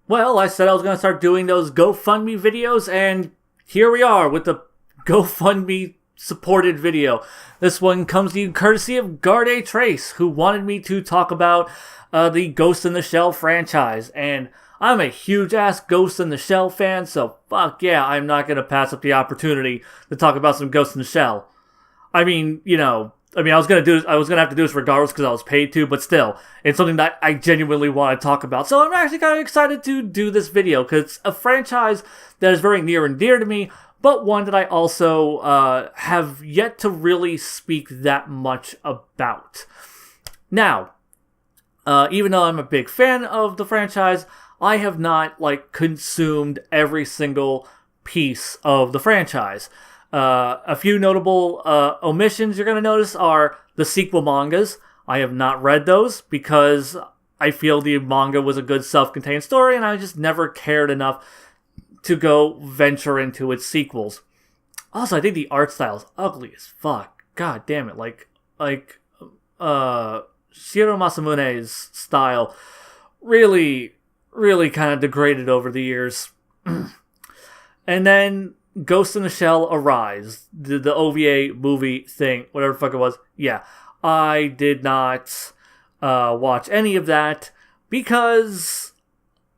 Well, I said I was going to start doing those GoFundMe videos, and here we are with the GoFundMe supported video. This one comes to you courtesy of Gardetrace, who wanted me to talk about the Ghost in the Shell franchise. And I'm a huge-ass Ghost in the Shell fan, so fuck yeah, I'm not going to pass up the opportunity to talk about some Ghost in the Shell. I mean, I was gonna have to do this regardless because I was paid to, but still, it's something that I genuinely want to talk about. So I'm actually kind of excited to do this video because it's a franchise that is very near and dear to me, but one that I also have yet to really speak that much about. Now, even though I'm a big fan of the franchise, I have not consumed every single piece of the franchise. A few notable omissions you're going to notice are the sequel mangas. I have not read those because I feel the manga was a good self-contained story and I just never cared enough to go venture into its sequels. Also, I think the art style is ugly as fuck. God damn it. Shiro Masamune's style really kind of degraded over the years. And then Ghost in the Shell Arise, the OVA movie thing, whatever the fuck it was. Yeah, I did not watch any of that because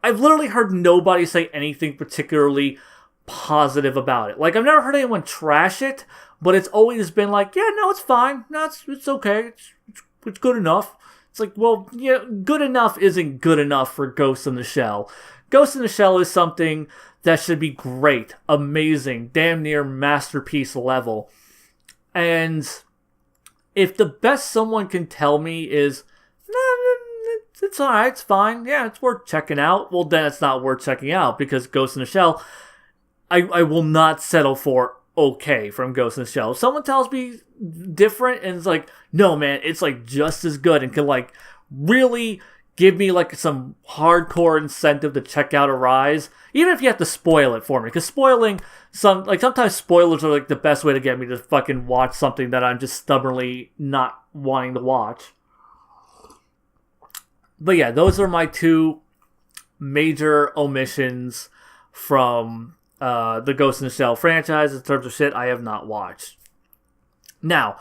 I've literally heard nobody say anything particularly positive about it. I've never heard anyone trash it, but it's always been yeah, no, it's fine. No, it's okay. It's good enough. It's well, yeah, good enough isn't good enough for Ghost in the Shell. Ghost in the Shell is something that should be great, amazing, damn near masterpiece level. And if the best someone can tell me is, it's alright, it's fine, yeah, it's worth checking out, well then it's not worth checking out, because Ghost in the Shell, I will not settle for okay from Ghost in the Shell. If someone tells me different and it's no man, it's just as good and can really give me some hardcore incentive to check out Arise, even if you have to spoil it for me. Because spoiling sometimes spoilers are the best way to get me to fucking watch something that I'm just stubbornly not wanting to watch. But yeah, those are my two major omissions from the Ghost in the Shell franchise in terms of shit I have not watched. Now,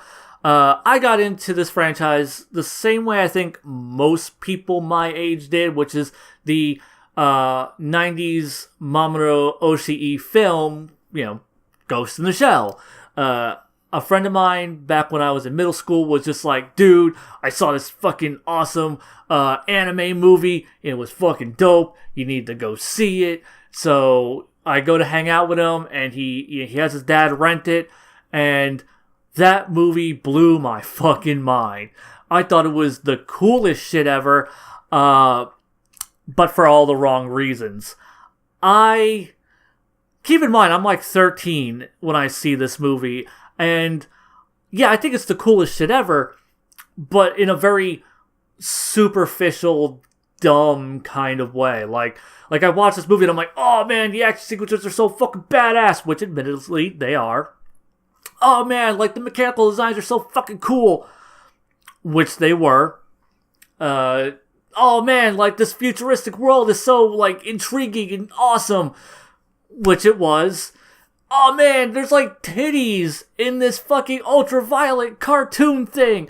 I got into this franchise the same way I think most people my age did, which is the 90s Mamoru Oshii film, Ghost in the Shell. A friend of mine back when I was in middle school was just dude, I saw this fucking awesome anime movie. It was fucking dope. You need to go see it. So I go to hang out with him, and he has his dad rent it, and that movie blew my fucking mind. I thought it was the coolest shit ever, but for all the wrong reasons. Keep in mind, I'm 13 when I see this movie, and yeah, I think it's the coolest shit ever, but in a very superficial, dumb kind of way. I watched this movie and I'm oh man, the action sequences are so fucking badass, which admittedly they are. Oh man, the mechanical designs are so fucking cool, which they were. Oh man, this futuristic world is so intriguing and awesome, which it was. Oh man, there's titties in this fucking ultraviolet cartoon thing,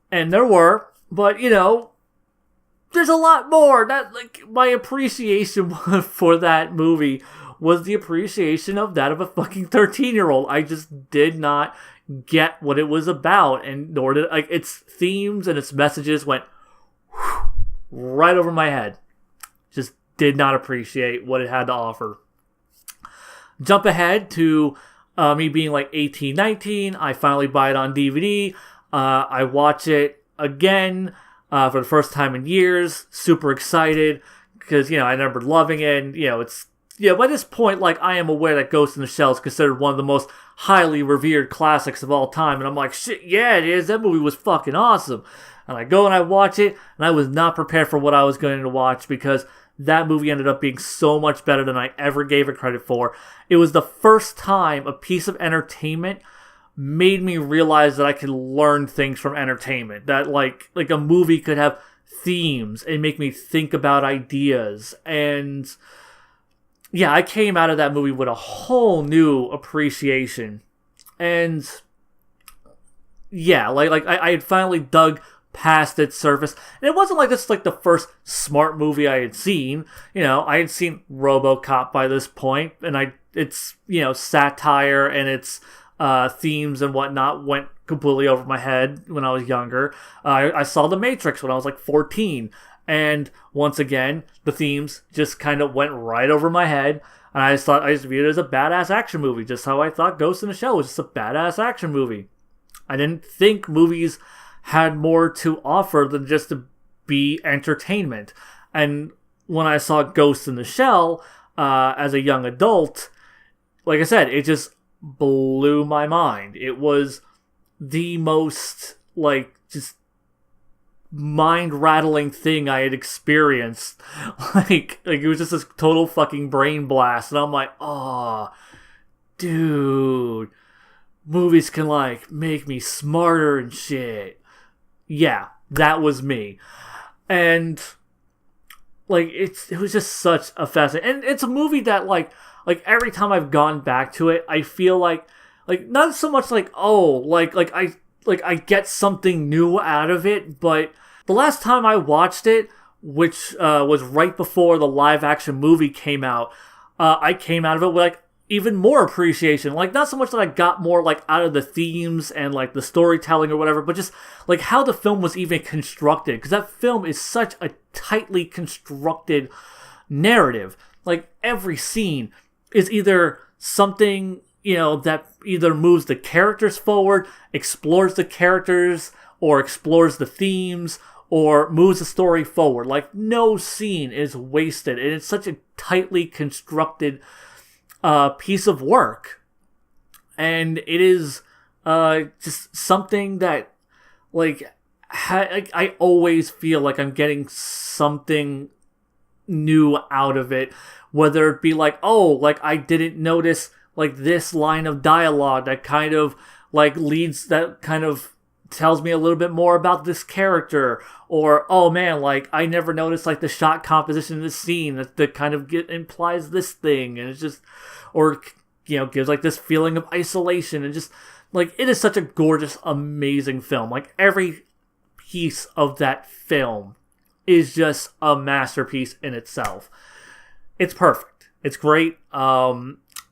and there were, but there's a lot more. That my appreciation for that movie was the appreciation of that of a fucking 13-year-old. I just did not get what it was about, and nor did its themes and its messages went right over my head. Just did not appreciate what it had to offer. Jump ahead to me being 18, 19. I finally buy it on DVD. I watch it again for the first time in years. Super excited because, I remember loving it. And, it's... Yeah, by this point, I am aware that Ghost in the Shell is considered one of the most highly revered classics of all time. And I'm shit, yeah, it is. That movie was fucking awesome. And I go and I watch it, and I was not prepared for what I was going to watch because that movie ended up being so much better than I ever gave it credit for. It was the first time a piece of entertainment made me realize that I could learn things from entertainment. That, a movie could have themes and make me think about ideas. And yeah, I came out of that movie with a whole new appreciation. And yeah, I had finally dug past its surface. And it wasn't like this like the first smart movie I had seen. I had seen RoboCop by this point, and it's satire and its themes and whatnot went completely over my head when I was younger. I saw The Matrix when I was like 14, and once again, the themes just kind of went right over my head. And I just viewed it as a badass action movie, just how I thought Ghost in the Shell was just a badass action movie. I didn't think movies had more to offer than just to be entertainment. And when I saw Ghost in the Shell as a young adult, like I said, it just blew my mind. It was the most, just mind-rattling thing I had experienced. Like it was just this total fucking brain blast. And I'm like, oh, dude, movies can, make me smarter and shit. Yeah, that was me. And, it was just such a fascinating... And it's a movie that, every time I've gone back to it, I feel like not so much I get something new out of it, but the last time I watched it, which was right before the live-action movie came out, I came out of it with, even more appreciation. Not so much that I got more, out of the themes and, the storytelling or whatever, but just, how the film was even constructed. Because that film is such a tightly constructed narrative. Every scene is either something, that either moves the characters forward, explores the characters, or explores the themes, or moves the story forward. No scene is wasted. And it's such a tightly constructed piece of work, and it is just something that I always feel like I'm getting something new out of it, whether it be I didn't notice this line of dialogue that kind of leads, that kind of tells me a little bit more about this character, or oh man, I never noticed the shot composition in this scene that kind of implies this thing, and it's just, or gives this feeling of isolation, and just it is such a gorgeous, amazing film. Every piece of that film is just a masterpiece in itself. It's perfect. It's great.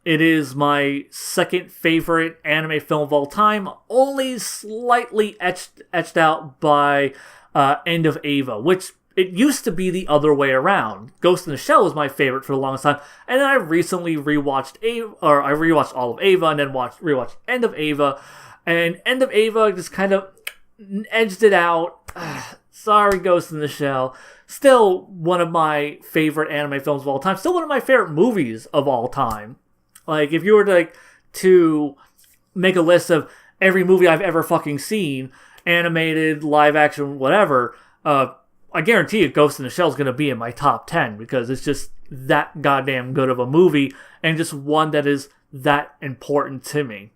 It is my second favorite anime film of all time, only slightly etched out by End of Eva, which it used to be the other way around. Ghost in the Shell was my favorite for the longest time, and then I recently rewatched I rewatched all of Eva, and then rewatched End of Eva, and End of Eva just kind of edged it out. Sorry, Ghost in the Shell. Still one of my favorite anime films of all time. Still one of my favorite movies of all time. If you were to make a list of every movie I've ever fucking seen, animated, live action, whatever, I guarantee you Ghost in the Shell is going to be in my top 10, because it's just that goddamn good of a movie, and just one that is that important to me.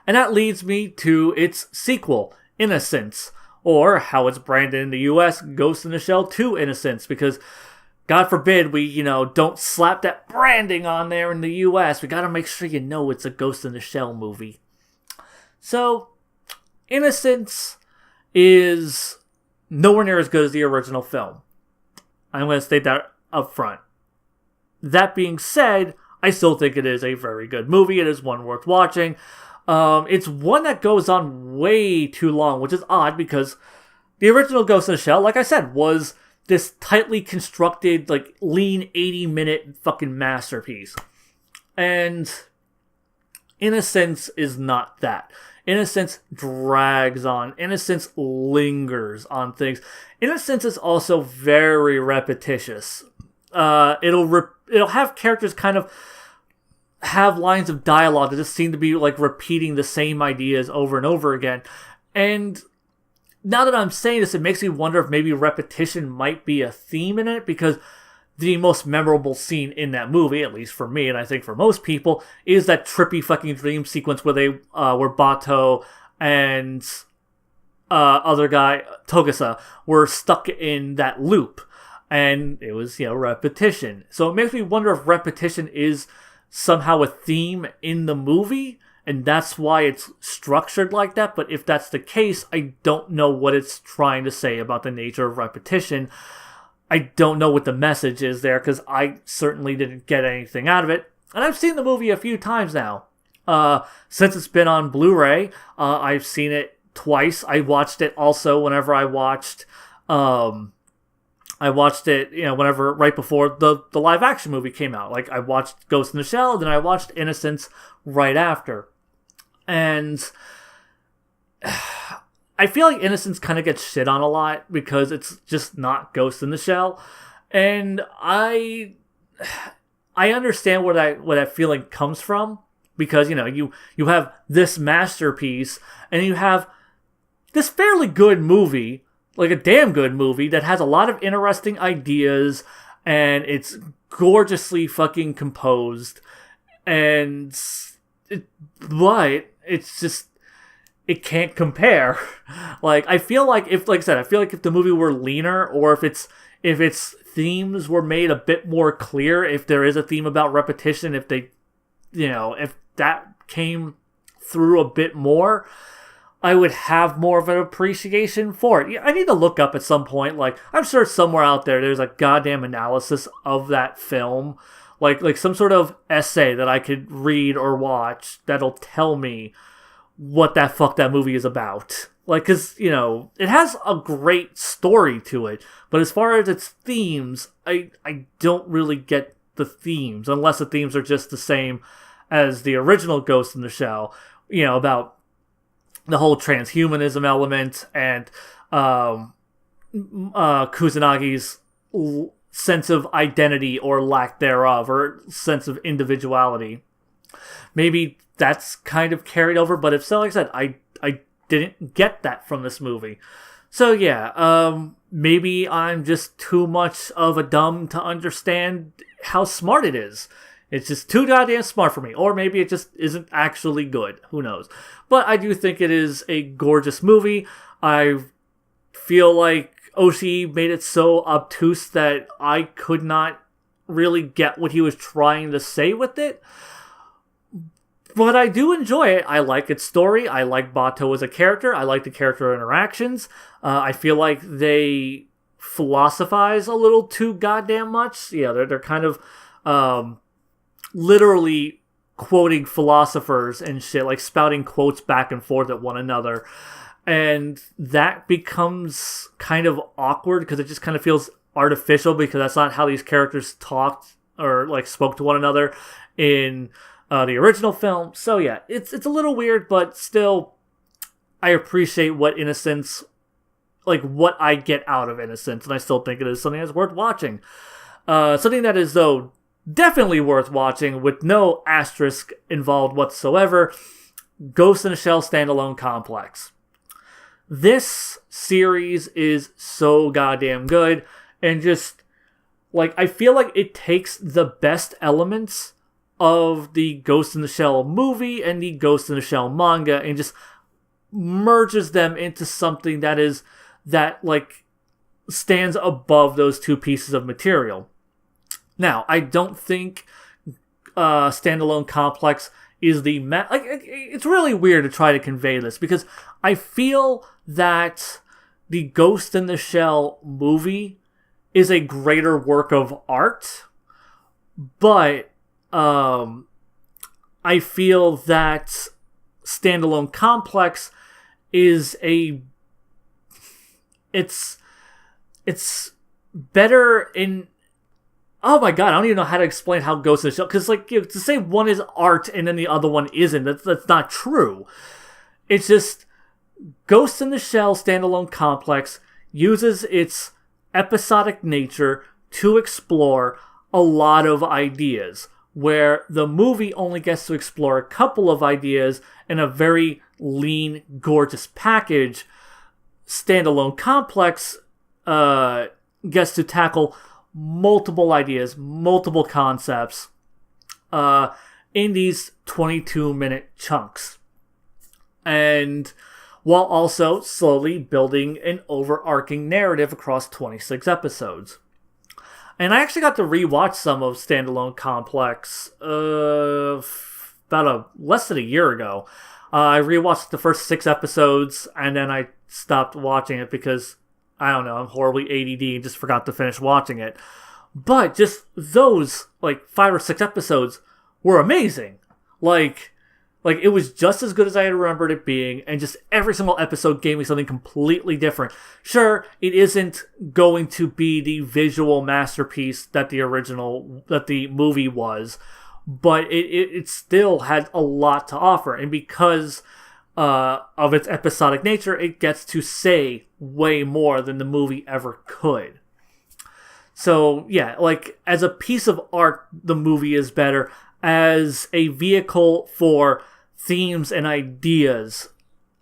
And that leads me to its sequel, Innocence, or how it's branded in the US, Ghost in the Shell 2 Innocence, because God forbid we, don't slap that branding on there in the US. We gotta make sure it's a Ghost in the Shell movie. So, Innocence is nowhere near as good as the original film. I'm going to state that up front. That being said, I still think it is a very good movie. It is one worth watching. It's one that goes on way too long, which is odd, because the original Ghost in the Shell, like I said, was this tightly constructed, lean 80-minute fucking masterpiece. And Innocence is not that. Innocence drags on. Innocence lingers on things. Innocence is also very repetitious. It'll have characters kind of have lines of dialogue that just seem to be repeating the same ideas over and over again. And now that I'm saying this, it makes me wonder if maybe repetition might be a theme in it, because the most memorable scene in that movie, at least for me, and I think for most people, is that trippy fucking dream sequence where they were Bato and other guy, Togasa, were stuck in that loop. And it was, repetition. So it makes me wonder if repetition is somehow a theme in the movie, and that's why it's structured like that. But if that's the case, I don't know what it's trying to say about the nature of repetition. I don't know what the message is there, because I certainly didn't get anything out of it. And I've seen the movie a few times now. Since it's been on Blu-ray, I've seen it twice. I watched it also whenever I watched it, whenever, right before the live action movie came out. Like, I watched Ghost in the Shell, then I watched Innocence right after. And I feel like Innocence kind of gets shit on a lot because it's just not Ghost in the Shell. And I understand where that feeling comes from, because, you have this masterpiece and you have this fairly good movie, like a damn good movie that has a lot of interesting ideas, and it's gorgeously fucking composed, but it's just, it can't compare. Like, I feel like if the movie were leaner, or if its themes were made a bit more clear, if there is a theme about repetition, if that came through a bit more, I would have more of an appreciation for it. I need to look up at some point, like, I'm sure somewhere out there's a goddamn analysis of that film, like some sort of essay that I could read or watch that'll tell me what the fuck that movie is about. Like, because, it has a great story to it, but as far as its themes, I don't really get the themes, unless the themes are just the same as the original Ghost in the Shell, about the whole transhumanism element and Kuzanagi's sense of identity or lack thereof, or sense of individuality. Maybe that's kind of carried over, but if so, like I said, I didn't get that from this movie. So yeah, maybe I'm just too much of a dumb to understand how smart it is. It's just too goddamn smart for me. Or maybe it just isn't actually good. Who knows? But I do think it is a gorgeous movie. I feel like Oshii made it so obtuse that I could not really get what he was trying to say with it. But I do enjoy it. I like its story. I like Bato as a character. I like the character interactions. I feel like they philosophize a little too goddamn much. Yeah, they're kind of literally quoting philosophers and shit, like spouting quotes back and forth at one another. And that becomes kind of awkward because it just kind of feels artificial, because that's not how these characters talked or like spoke to one another in the original film. So yeah, it's a little weird, but still, I appreciate what Innocence, like what I get out of Innocence, and I still think it is something that's worth watching. Something that is, though, definitely worth watching with no asterisk involved whatsoever: Ghost in the Shell Standalone Complex. This series is so goddamn good, and just, like, I feel like it takes the best elements of the Ghost in the Shell movie and the Ghost in the Shell manga and just merges them into something that stands above those two pieces of material. Now, I don't think Standalone Complex is the... it's really weird to try to convey this, because I feel that the Ghost in the Shell movie is a greater work of art, but I feel that Standalone Complex is it's better in... Oh my god, I don't even know how to explain how Ghost in the Shell... Because, to say one is art and then the other one isn't, that's not true. It's just... Ghost in the Shell Standalone Complex uses its episodic nature to explore a lot of ideas, where the movie only gets to explore a couple of ideas in a very lean, gorgeous package. Standalone Complex gets to tackle multiple ideas, multiple concepts in these 22-minute chunks. And while also slowly building an overarching narrative across 26 episodes. And I actually got to rewatch some of Standalone Complex less than a year ago. I rewatched the first 6 episodes, and then I stopped watching it because, I don't know, I'm horribly ADD and just forgot to finish watching it. But just those, 5 or 6 episodes were amazing. Like it was just as good as I had remembered it being, and just every single episode gave me something completely different. Sure, it isn't going to be the visual masterpiece that the movie was, but it still had a lot to offer, and because of its episodic nature, it gets to say way more than the movie ever could. So yeah, as a piece of art, the movie is better. As a vehicle for themes and ideas,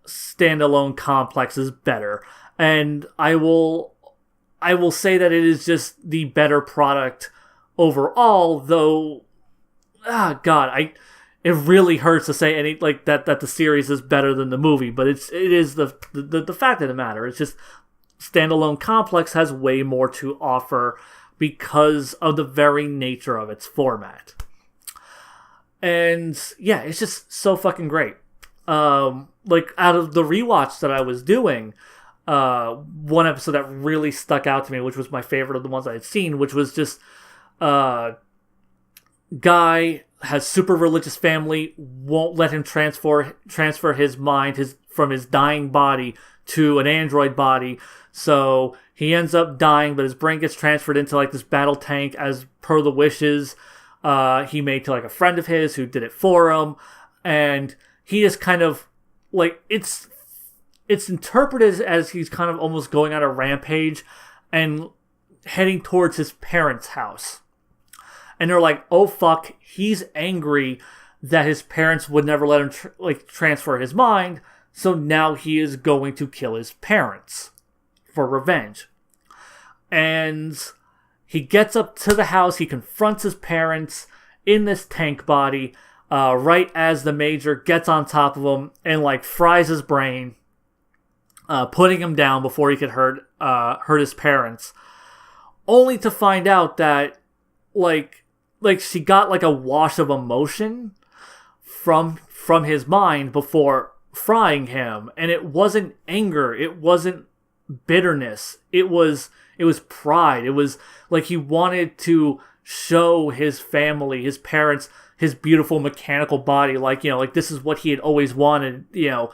Standalone Complex is better. And I will say that it is just the better product overall, though it really hurts to say that the series is better than the movie, but it is the fact of the matter. It's just Standalone Complex has way more to offer because of the very nature of its format. And yeah, it's just so fucking great. Out of the rewatch that I was doing, one episode that really stuck out to me, which was my favorite of the ones I had seen, which was just guy has super religious family, won't let him transfer his mind from his dying body to an android body. So he ends up dying, but his brain gets transferred into this battle tank as per the wishes he made to a friend of his who did it for him. And he is kind of it's interpreted as he's kind of almost going on a rampage and heading towards his parents' house. And they're like, oh fuck, he's angry that his parents would never let him transfer his mind, so now he is going to kill his parents for revenge. And he gets up to the house, he confronts his parents in this tank body, right as the Major gets on top of him and fries his brain, putting him down before he could hurt his parents, only to find out that she got a wash of emotion from his mind before frying him, and it wasn't anger, it wasn't bitterness, it was pride. It was he wanted to show his family, his parents, his beautiful mechanical body, this is what he had always wanted, to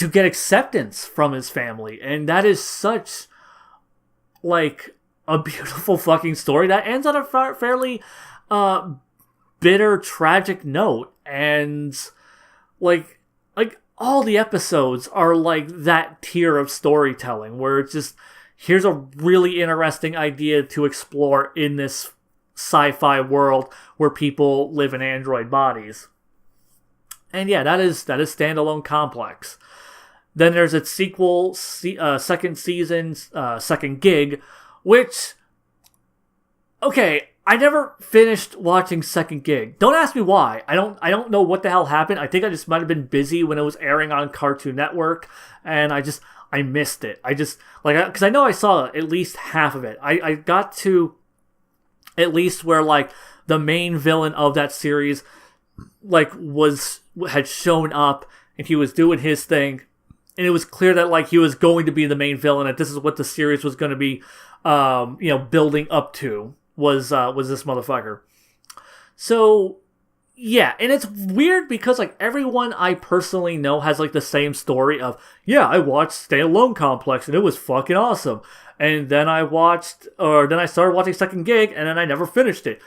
get acceptance from his family. And that is such a beautiful fucking story that ends on a fairly bitter, tragic note. And all the episodes are that tier of storytelling where it's just, here's a really interesting idea to explore in this sci-fi world where people live in android bodies. And yeah, that is Standalone Complex. Then there's its sequel, second season, second gig, which, okay, I never finished watching Second Gig. Don't ask me why. I don't know what the hell happened. I think I just might have been busy when it was airing on Cartoon Network, and I missed it. Because I know I saw at least half of it. I got to at least where the main villain of that series had shown up and he was doing his thing, and it was clear that he was going to be the main villain, and this is what the series was going to be building up to, was this motherfucker. So yeah, and it's weird because everyone I personally know has the same story of, yeah, I watched Standalone Complex and it was fucking awesome, and then I started watching Second Gig and then I never finished it.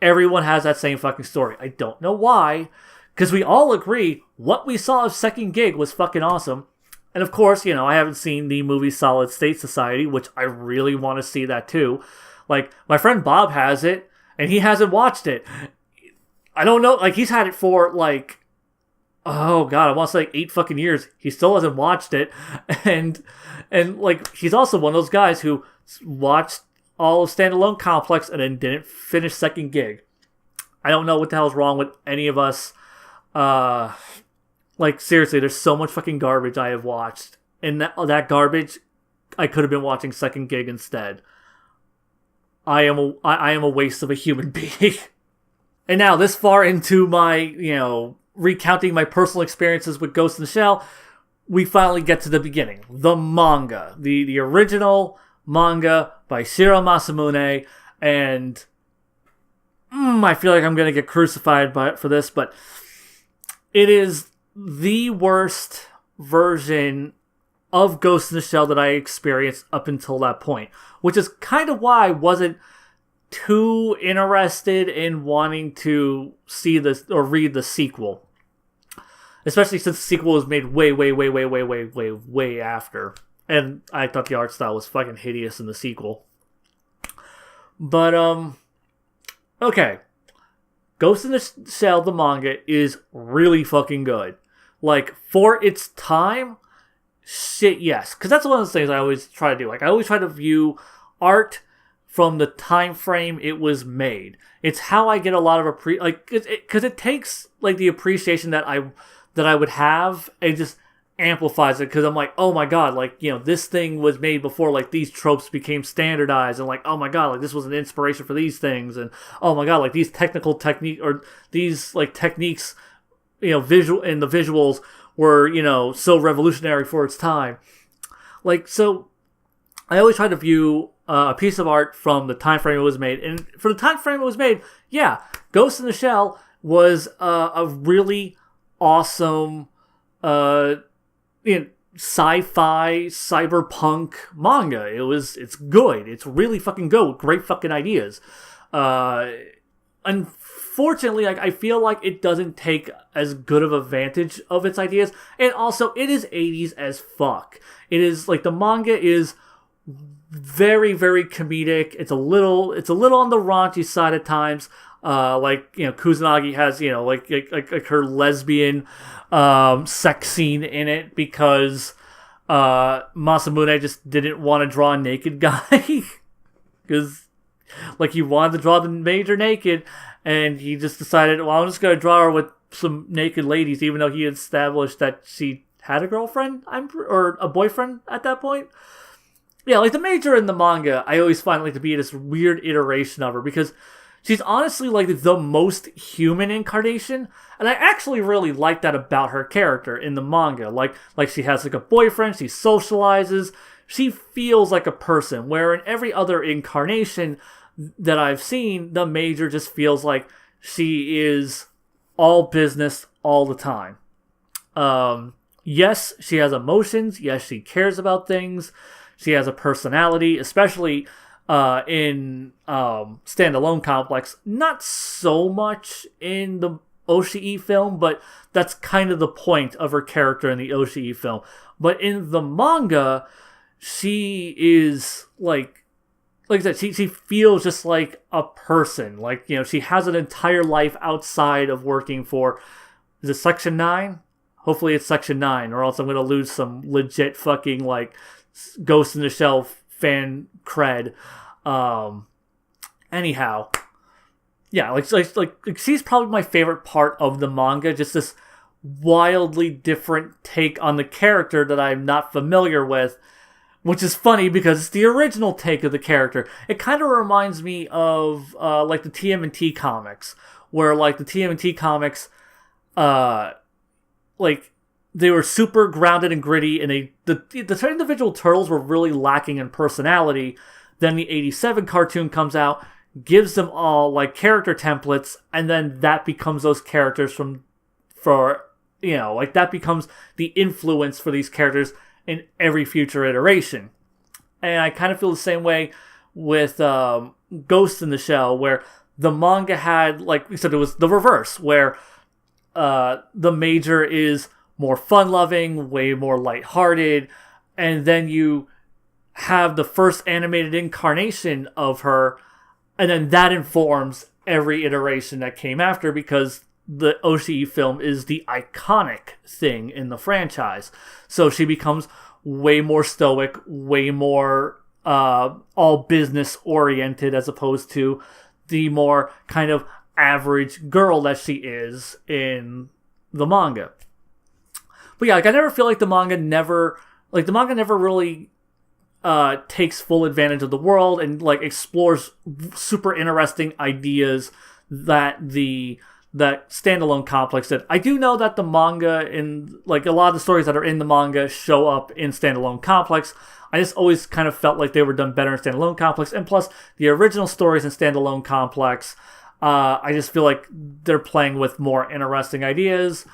Everyone has that same fucking story. I don't know why, because we all agree what we saw of Second Gig was fucking awesome. And of course, I haven't seen the movie Solid State Society, which I really want to see that too. My friend Bob has it, and he hasn't watched it. I don't know, he's had it for, oh god, I want to say 8 fucking years. He still hasn't watched it. And he's also one of those guys who watched all of Standalone Complex and then didn't finish Second Gig. I don't know what the hell's wrong with any of us Like, seriously, there's so much fucking garbage I have watched. And that garbage, I could have been watching Second Gig instead. I am a waste of a human being. And now, this far into my, recounting my personal experiences with Ghost in the Shell, we finally get to the beginning. The manga. The original manga by Shiro Masamune. And I feel like I'm going to get crucified for this, but it is the worst version of Ghost in the Shell that I experienced up until that point. Which is kind of why I wasn't too interested in wanting to see this or read the sequel. Especially since the sequel was made way after. And I thought the art style was fucking hideous in the sequel. But, okay. Ghost in the Shell, the manga, is really fucking good. Like, for its time, shit, yes. Because that's one of the things I always try to do. Like, I always try to view art from the time frame it was made. It's how I get a lot of because it takes like the appreciation that I would have and just amplifies it, because I'm like, oh my god, like, this thing was made before like these tropes became standardized, and like, oh my god, like this was an inspiration for these things, and oh my god, like these technical technique or these like techniques, visual, and the visuals were, so revolutionary for its time. Like, so I always try to view a piece of art from the time frame it was made, and for the time frame it was made, yeah, Ghost in the Shell was a really awesome sci-fi cyberpunk manga. It's good. It's really fucking good with great fucking ideas. Unfortunately, I feel like it doesn't take as good of advantage of its ideas, and also it is 80s as fuck. It is like the manga is very, very comedic. It's a little on the raunchy side at times. Kusanagi has, like her lesbian sex scene in it because Masamune just didn't want to draw a naked guy. Because, like, he wanted to draw the major naked, and he just decided, well, I'm just going to draw her with some naked ladies, even though he had established that she had a girlfriend, or a boyfriend at that point. Yeah, like, the major in the manga, I always find, like, to be this weird iteration of her, because she's honestly, like, the most human incarnation, and I actually really like that about her character in the manga. Like she has, like, a boyfriend, she socializes, she feels like a person, where in every other incarnation that I've seen, the major just feels like she is all business all the time. Yes, she has emotions, yes, she cares about things, she has a personality, especially in Standalone Complex. Not so much in the Oshii film, but that's kind of the point of her character in the Oshii film. But in the manga, she is like I said, she feels just like a person. Like, she has an entire life outside of working for, is it Section 9? Hopefully it's Section 9, or else I'm going to lose some legit fucking, like, Ghost in the Shell fan cred. Anyhow, yeah, like she's probably my favorite part of the manga. Just this wildly different take on the character that I'm not familiar with, which is funny because it's the original take of the character. It kind of reminds me of like the TMNT comics, where like the TMNT comics, like, they were super grounded and gritty, and the individual turtles were really lacking in personality. Then the 87 cartoon comes out, gives them all, like, character templates, and then that becomes those characters that becomes the influence for these characters in every future iteration. And I kind of feel the same way with Ghost in the Shell, where the manga had, like we said, it was the reverse, where the major is more fun-loving, way more lighthearted, and then you have the first animated incarnation of her, and then that informs every iteration that came after, because the Oshii film is the iconic thing in the franchise. So she becomes way more stoic, way more all business-oriented, as opposed to the more kind of average girl that she is in the manga. But yeah, like I never feel like the manga never really takes full advantage of the world and like explores super interesting ideas that that standalone complex did. I do know that the manga and like a lot of the stories that are in the manga show up in standalone complex. I just always kind of felt like they were done better in standalone complex, and plus the original stories in standalone complex, I just feel like they're playing with more interesting ideas.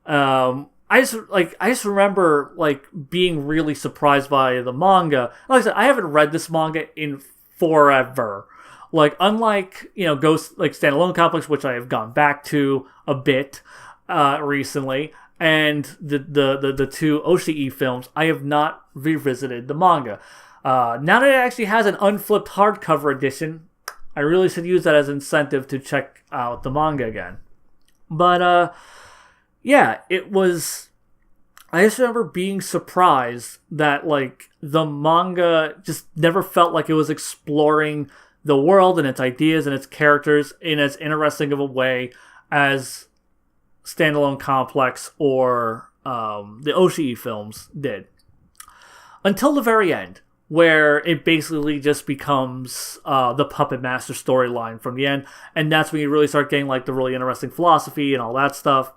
I just remember like being really surprised by the manga. Like I said, I haven't read this manga in forever. Like unlike Ghost like standalone complex, which I have gone back to a bit recently, and the two Oshii films, I have not revisited the manga. Now that it actually has an unflipped hardcover edition, I really should use that as incentive to check out the manga again. But yeah, it was. I just remember being surprised that like the manga just never felt like it was exploring the world and its ideas and its characters in as interesting of a way as standalone complex or the Oshii films did. Until the very end, where it basically just becomes the Puppet Master storyline from the end, and that's when you really start getting like the really interesting philosophy and all that stuff.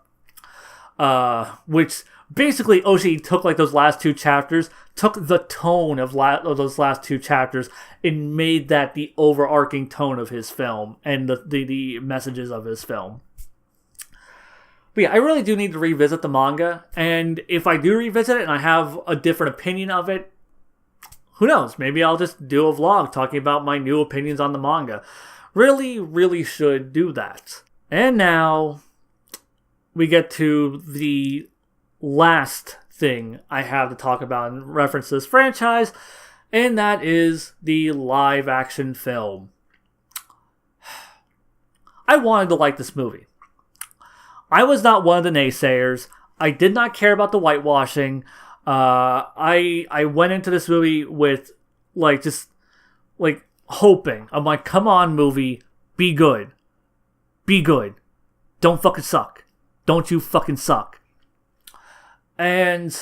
Which basically Oshii took like those last two chapters, took the tone of those last two chapters, and made that the overarching tone of his film and the messages of his film. But yeah, I really do need to revisit the manga, and if I do revisit it and I have a different opinion of it, who knows? Maybe I'll just do a vlog talking about my new opinions on the manga. Really, really should do that. And now we get to the last thing I have to talk about in reference to this franchise, and that is the live action film. I wanted to like this movie. I was not one of the naysayers. I did not care about the whitewashing. I went into this movie with just hoping. I'm like, come on, movie, be good. Be good. Don't fucking suck. Don't you fucking suck. And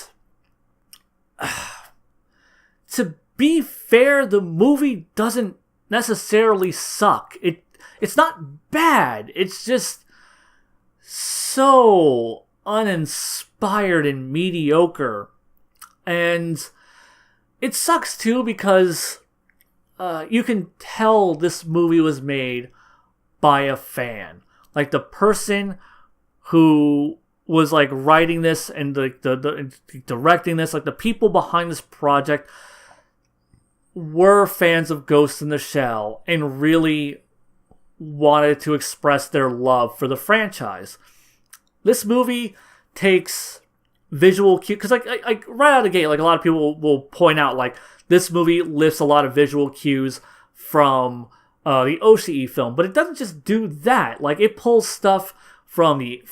to be fair, the movie doesn't necessarily suck. It's not bad. It's just so uninspired and mediocre. And it sucks too because you can tell this movie was made by a fan. Like the person who was like writing this and the directing this, like the people behind this project were fans of Ghost in the Shell and really wanted to express their love for the franchise. This movie takes visual cues, because like right out of the gate, like a lot of people will point out like this movie lifts a lot of visual cues from the Oshii film, but it doesn't just do that. Like it pulls stuff from the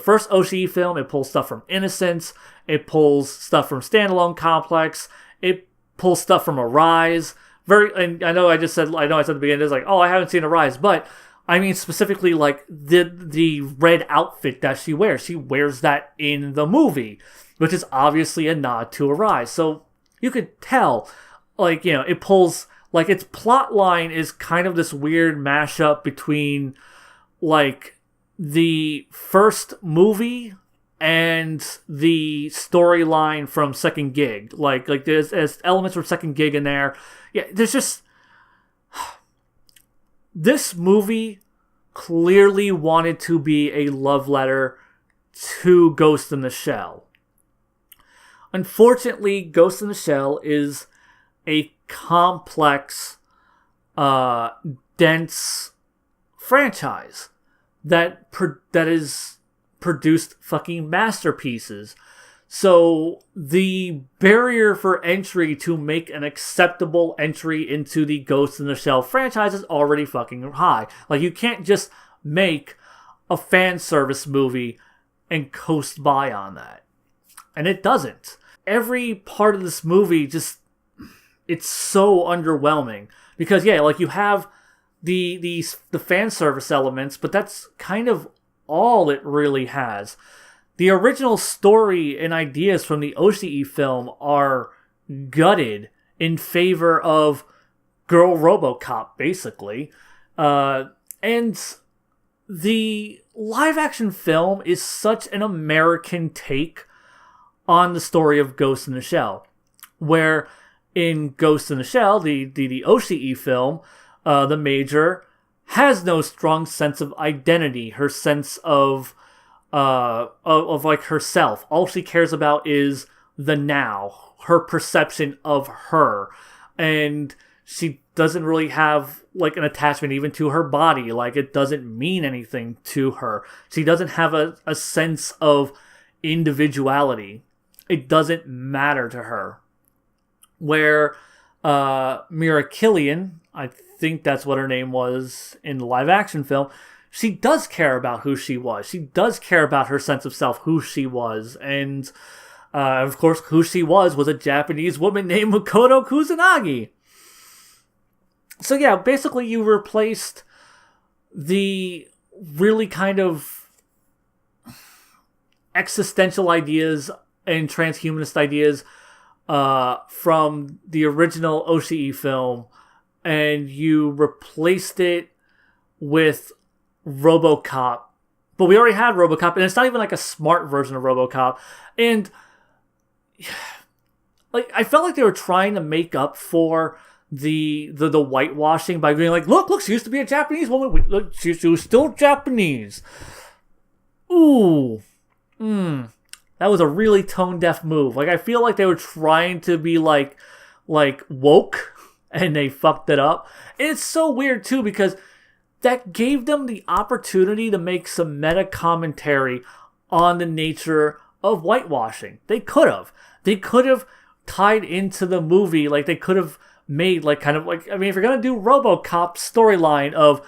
first Oshii film, it pulls stuff from Innocence, it pulls stuff from Standalone Complex, it pulls stuff from Arise. And I know I said at the beginning, it's like, oh, I haven't seen Arise, but I mean specifically like the red outfit that she wears that in the movie, which is obviously a nod to Arise. So you could tell, like, it pulls, like, its plot line is kind of this weird mashup between like the first movie and the storyline from Second Gig. Like there's elements from Second Gig in there. Yeah, there's just... This movie clearly wanted to be a love letter to Ghost in the Shell. Unfortunately, Ghost in the Shell is a complex, dense franchise that is produced fucking masterpieces. So the barrier for entry to make an acceptable entry into the Ghost in the Shell franchise is already fucking high. Like, you can't just make a fan service movie and coast by on that. And it doesn't. Every part of this movie it's so underwhelming. Because, yeah, like, you have the fan service elements, but that's kind of all it really has. the original story and ideas from the OCE film are gutted in favor of Girl RoboCop, basically. And the live-action film is such an American take on the story of Ghost in the Shell, where in Ghost in the Shell, the OCE film, the Major has no strong sense of identity. Her sense of like herself. All she cares about is the now, her perception of her, and she doesn't really have like an attachment even to her body. Like, it doesn't mean anything to her. She doesn't have a sense of individuality. It doesn't matter to her. Where Mira Killian, I think that's what her name was in the live action film, she does care about who she was. She does care about her sense of self, who she was. And, of course, who she was a Japanese woman named Makoto Kusanagi. So yeah, basically you replaced the really kind of existential ideas and transhumanist ideas from the original OCE film, and you replaced it with RoboCop. But we already had RoboCop, and it's not even like a smart version of RoboCop. And like, I felt like they were trying to make up for the whitewashing by being like, look, she used to be a Japanese woman. Look, she was still Japanese. Ooh. That was a really tone-deaf move. Like, I feel like they were trying to be like woke, and they fucked it up. And it's so weird, too, because that gave them the opportunity to make some meta commentary on the nature of whitewashing. They could have. They could have tied into the movie, like, they could have made, like, kind of like, I mean, if you're gonna do RoboCop storyline of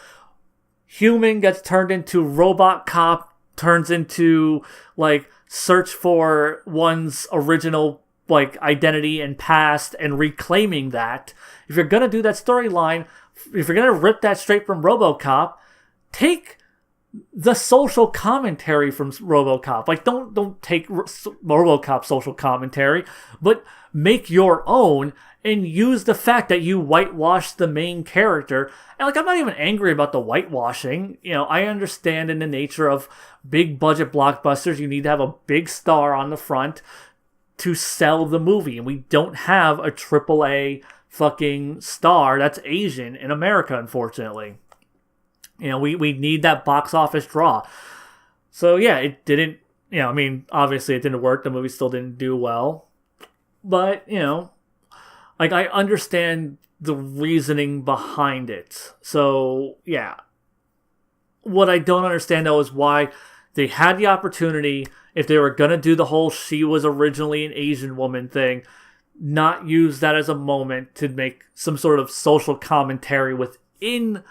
human gets turned into robot cop, turns into, like, search for one's original, like, identity and past and reclaiming that. If you're gonna do that storyline, if you're gonna rip that straight from RoboCop, take the social commentary from RoboCop. Like, don't take RoboCop social commentary, but make your own and use the fact that you whitewashed the main character. And, like, I'm not even angry about the whitewashing. You know, I understand in the nature of big budget blockbusters, you need to have a big star on the front to sell the movie. And we don't have a AAA fucking star that's Asian in America, unfortunately. You know, we need that box office draw. So, yeah, it didn't, you know, I mean, obviously it didn't work. The movie still didn't do well. But, you know, like, I understand the reasoning behind it. So, yeah. What I don't understand, though, is why they had the opportunity, if they were going to do the whole she was originally an Asian woman thing, not use that as a moment to make some sort of social commentary within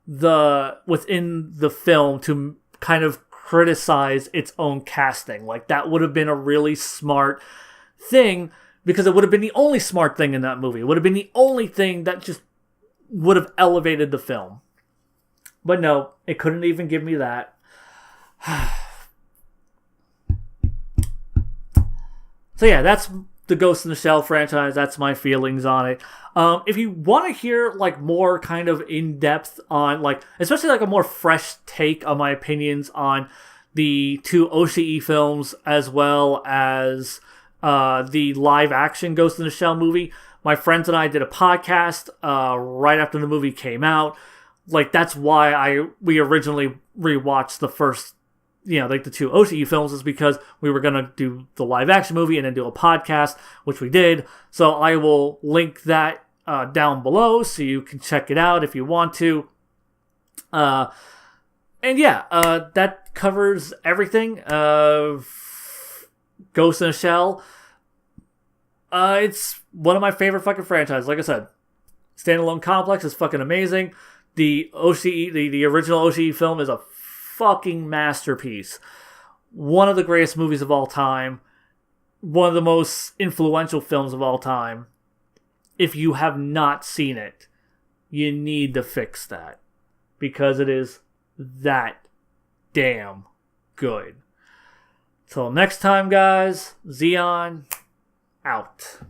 the film to kind of criticize its own casting. Like, that would have been a really smart thing, because it would have been the only smart thing in that movie. It would have been the only thing that just would have elevated the film. But no, it couldn't even give me that. So yeah, that's the Ghost in the Shell franchise. That's my feelings on it. If you want to hear, like, more kind of in-depth on, like, especially like a more fresh take on my opinions on the two OCE films as well as the live-action Ghost in the Shell movie, my friends and I did a podcast right after the movie came out. Like, that's why we originally rewatched the first, you know, like, the two OCE films, is because we were going to do the live-action movie and then do a podcast, which we did. So I will link that down below so you can check it out if you want to. And yeah, that covers everything. Ghost in a Shell. It's one of my favorite fucking franchises. Like I said, Standalone Complex is fucking amazing. The OCE, the original OCE film is a fucking masterpiece. One of the greatest movies of all time. One of the most influential films of all time. If you have not seen it, you need to fix that, because it is that damn good. Till next time, guys, Xeon out.